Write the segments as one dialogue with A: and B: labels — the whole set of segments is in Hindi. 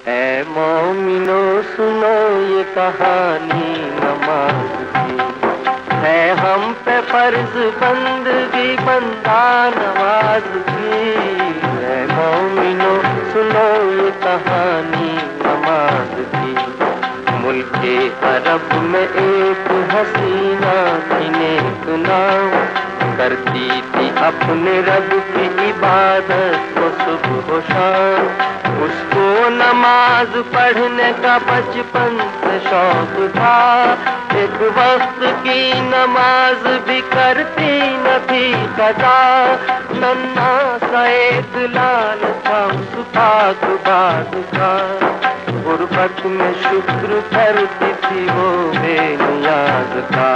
A: ऐ मोमिनो सुनो ये कहानी नमाज की, है हम पे फर्ज बंदगी बंदा नवाज की। ऐ मोमिनो सुनो ये कहानी नमाज की, मुल्के अरब में एक हसीना थी नेक नाम, करती थी अपने रब की इबादत को सुबह शाम। उसको नमाज पढ़ने का बचपन से शौक था, एक वक्त की नमाज भी करती न थी कदा। नन्हा सा एक लाल था उस पाक बाग का, गुर्बत में शुक्र करती थी वो बेनियाज का।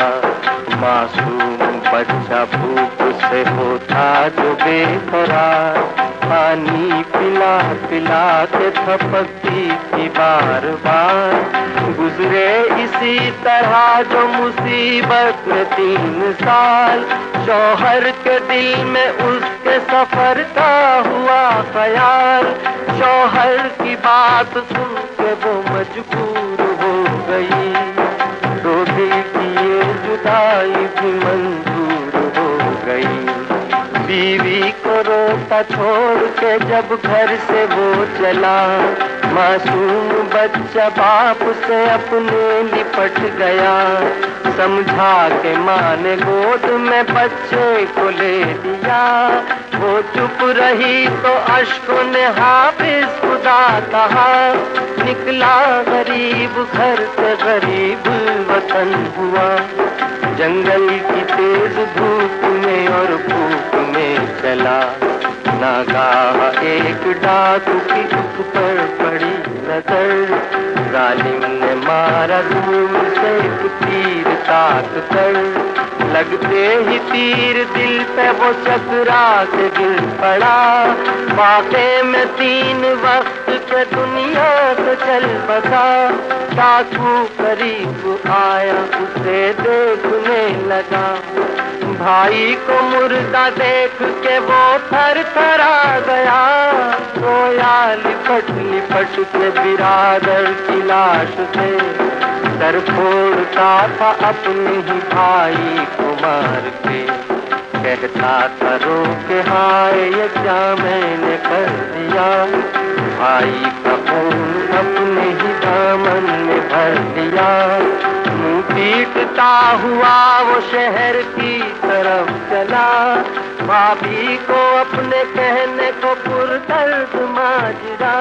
A: मासूम बच्चा भूख से होता जो बेकरार, पानी पिला पिला के थपकती थी बार बार। गुजरे इसी तरह जो मुसीबत में 3 साल, शौहर के दिल में उसके सफर का हुआ ख्याल। शौहर की बात सुन के वो मजबूर हो गई, तो दिल की ये जुदाई भी मंजूर हो गई। बीवी को रोता छोड़ के जब घर से वो चला, मासूम बच्चा बाप से अपने लिपट गया। समझा के माँ ने गोद में बच्चे को ले लिया, वो चुप रही तो अश्कों ने हाफिज खुदा कहा। निकला गरीब घर से गरीब वतन हुआ, जंगल की तेज धूप में और भूख में चला। नागाह एक डाकू की उस पर पड़ी नजर, जालिम ने मारा दूर से एक तीर ताक कर। लगते ही तीर दिल पे वो चकरा के गिर पड़ा। वाक़े में 3 वक्त के दुनिया से चल बसा। डाकू करीब आया उसे देखने लगा, भाई को मुर्दा देख के वो थर थरा गया। रोया लिपट लिपट के बिरादर की लाश से, सर फोड़ता था अपने ही भाई को मार के। कहता था रो के हाय ये क्या मैंने कर दिया, भाई का खून अपने ही दामन में भर दिया। मुँह पीटता हुआ वो शहर की तरफ चला, भाभी को अपने कहने को पुरदर्द माजरा।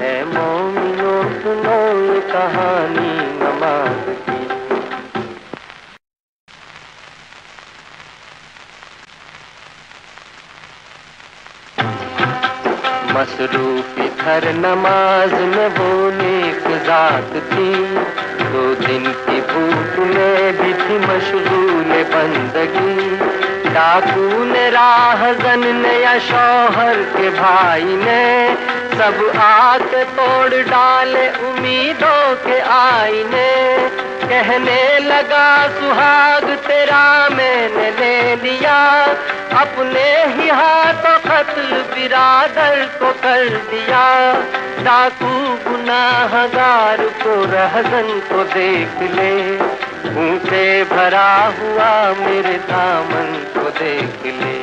A: ऐ मोमिनो सुनो ये कहानी नमाज की। मसरूफी हर नमाज में वो नेक जात थी, 2 दिन की भूख में भी थी मशगूल बंदगी। डाकू ने राहज़न ने या शौहर के भाई ने, सब आके तोड़ डाले उम्मीदों के आईने। कहने लगा सुहाग तेरा मैंने ले लिया, अपने ही हाथों कत्ल बिरादर को कर दिया। डाकू गुनाहगार को रहज़न को देख ले, ऊँचे भरा हुआ मेरे दामन को देख ले।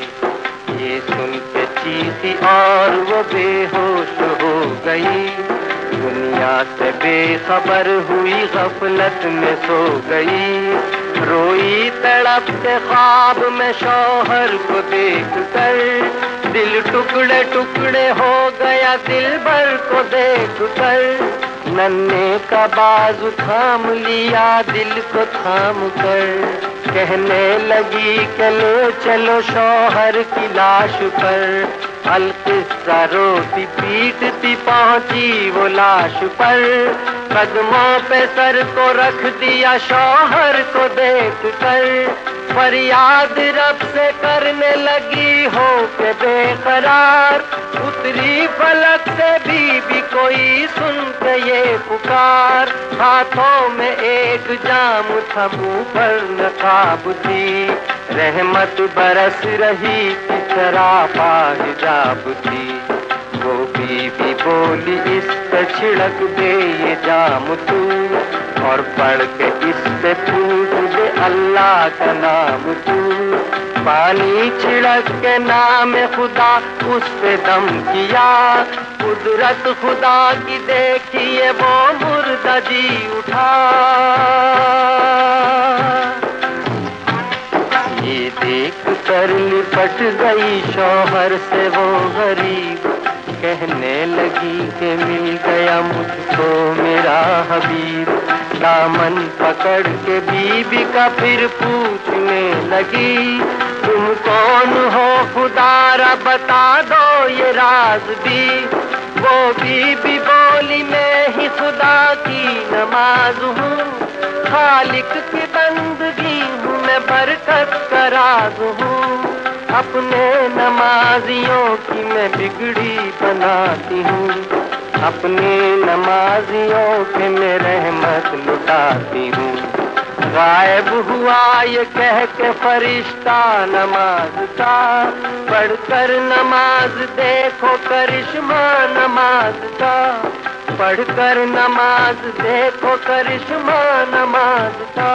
A: ये सुन के चीखी और वो बेहोश हो गई, दुनिया से बेखबर हुई गफलत में सो गई। रोई तड़प के ख्वाब में शौहर को देख कर, दिल टुकड़े टुकड़े हो गया दिल भर को देख कर। नन्हे का बाजू थाम लिया दिल को थाम कर, कहने लगी कि ले चलो शौहर की लाश पर। अलकिस्सा रोती पीटती पहुंची वो लाश पर, कदमों पे सर को रख दिया शौहर को देख कर। फरियाद रब से करने लगी हो के बेकरार, उतरी फलक से भी कोई सुन के ये पुकार। हाथों में एक जाम था मुंह पर नकाब थी, रहमत बरस रही थी सरापा हिजाब थी। वो बीवी बोली इस पे छिड़क दे ये जाम तू, और पढ़ के इस पे फूंक दे अल्लाह का नाम तू। पानी छिड़क के नाम खुदा उस पे दम किया, कुदरत खुदा की देखिए वो मुर्दा जी उठा। ये देख कर लिपट गई शौहर से वो गरीब, कहने लगी कि मिल गया मुझको मेरा हबीब। दामन पकड़ के बीबी का फिर पूछने लगी, तुम कौन हो खुदारा बता दो ये राज भी। वो बीबी बोली मैं ही खुदा की नमाज हूँ, खालिक की बंदगी हूँ मैं बरकत का राज हूँ। अपने नमाजियों की मैं बिगड़ी बनाती हूँ, अपने नमाजियों के मैं रहमत लुटाती हूँ। गायब हुआ ये कह के फरिश्ता नमाज का, पढ़कर नमाज देखो करिश्मा नमाज का। पढ़कर नमाज देखो करिश्मा नमाज का।